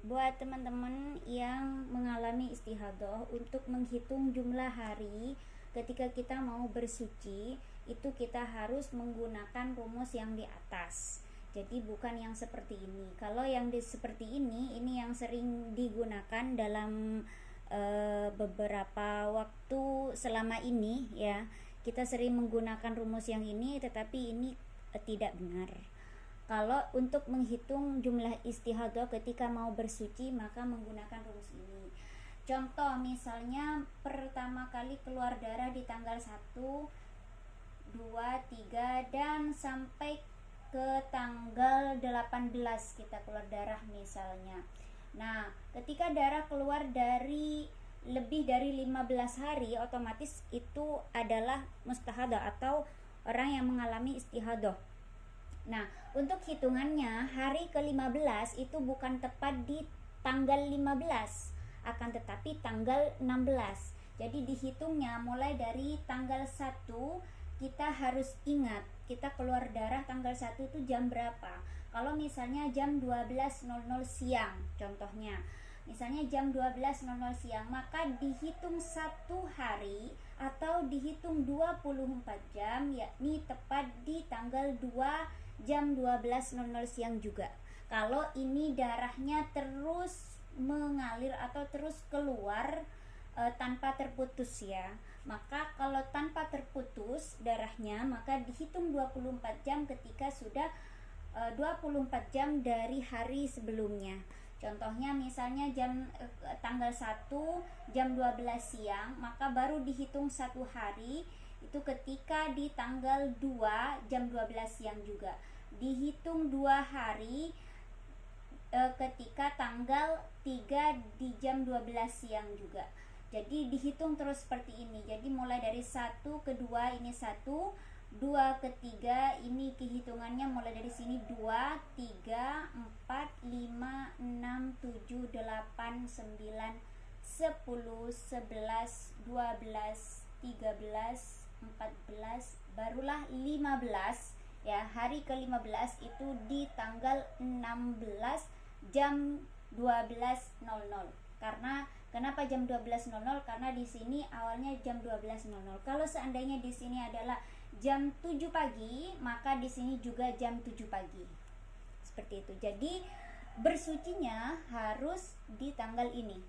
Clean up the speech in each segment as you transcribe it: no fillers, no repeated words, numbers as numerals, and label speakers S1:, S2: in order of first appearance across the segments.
S1: buat teman-teman yang mengalami istihadah, untuk menghitung jumlah hari ketika kita mau bersuci, itu kita harus menggunakan rumus yang di atas. Jadi bukan yang seperti ini. Kalau yang seperti ini yang sering digunakan dalam beberapa waktu selama ini ya. Kita sering menggunakan rumus yang ini, tetapi ini tidak benar. Kalau untuk menghitung jumlah istihadah ketika mau bersuci, maka menggunakan rumus ini. Contoh misalnya pertama kali keluar darah di tanggal 1, 2, 3 dan sampai ke tanggal 18 kita keluar darah misalnya. Nah, ketika darah keluar dari lebih dari 15 hari, otomatis itu adalah mustahadah atau orang yang mengalami istihadah. Nah, untuk hitungannya hari ke-15 itu bukan tepat di tanggal 15, akan tetapi tanggal 16. Jadi dihitungnya mulai dari tanggal 1, kita harus ingat kita keluar darah tanggal 1 itu jam berapa. Kalau misalnya jam 12.00 siang contohnya. Misalnya jam 12.00 siang, maka dihitung 1 hari atau dihitung 24 jam, yakni tepat di tanggal 2 jam 12.00 siang juga. Kalau ini darahnya terus mengalir atau terus keluar tanpa terputus ya. Maka kalau tanpa terputus darahnya, maka dihitung 24 jam ketika sudah 24 jam dari hari sebelumnya. Contohnya misalnya tanggal 1 jam 12 siang, maka baru dihitung 1 hari itu ketika di tanggal 2 jam 12 siang juga. Dihitung 2 hari ketika tanggal 3 di jam 12 siang juga. Jadi dihitung terus seperti ini. Jadi mulai dari 1 ke 2 ini 1, 2 ke 3 ini kehitungannya mulai dari sini 2, 3, 4, 5, 6, 7, 8, 9, 10, 11, 12, 13, 14, barulah 15 ya. Hari ke-15 itu di tanggal 16 jam 12.00. Karena kenapa jam 12.00? Karena di sini awalnya jam 12.00. Kalau seandainya di sini adalah jam 7 pagi, maka di sini juga jam 7 pagi. Seperti itu. Jadi bersucinya harus di tanggal ini.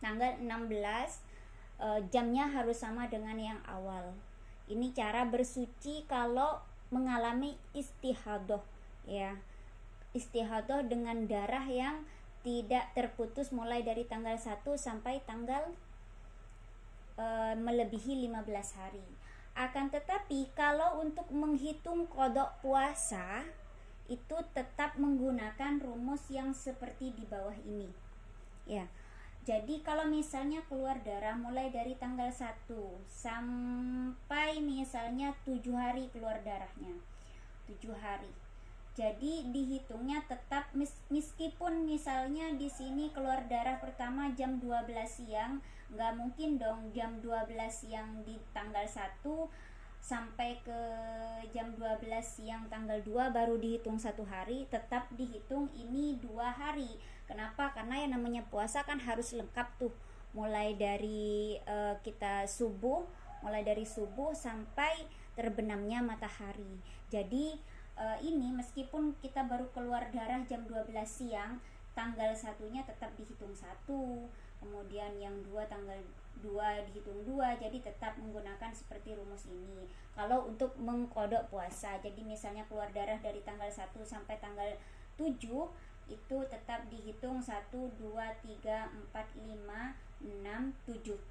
S1: Tanggal 16 jamnya harus sama dengan yang awal. Ini cara bersuci kalau mengalami istihadah ya. Istihadah dengan darah yang tidak terputus mulai dari tanggal 1 sampai tanggal melebihi 15 hari. Akan tetapi kalau untuk menghitung qada puasa itu tetap menggunakan rumus yang seperti di bawah ini ya. Jadi kalau misalnya keluar darah mulai dari tanggal 1 sampai misalnya 7 hari keluar darahnya, 7 hari. Jadi dihitungnya tetap meskipun misalnya di sini keluar darah pertama jam 12 siang, nggak mungkin dong jam 12 siang di tanggal 1 sampai ke jam 12 siang tanggal 2 baru dihitung 1 hari, tetap dihitung ini 2 hari. Kenapa? Karena yang namanya puasa kan harus lengkap tuh, mulai dari kita mulai dari subuh sampai terbenamnya matahari. Jadi ini meskipun kita baru keluar darah jam 12 siang, tanggal 1-nya tetap dihitung 1, kemudian yang 2 tanggal 2 dihitung 2, jadi tetap menggunakan seperti rumus ini. Kalau untuk mengkodok puasa, jadi misalnya keluar darah dari tanggal 1 sampai tanggal 7 itu tetap dihitung 1, 2, 3, 4, 5, 6, 7.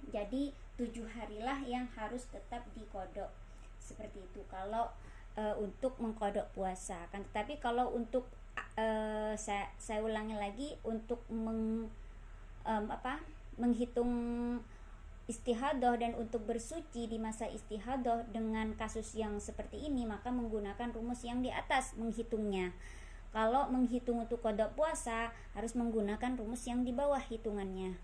S1: Jadi 7 harilah yang harus tetap dikodok. Seperti itu kalau untuk mengkodok puasa. Kan tetapi kalau untuk saya ulangi lagi, untuk menghitung istihadah dan untuk bersuci di masa istihadah dengan kasus yang seperti ini, maka menggunakan rumus yang di atas menghitungnya. Kalau menghitung untuk qada puasa harus menggunakan rumus yang di bawah hitungannya.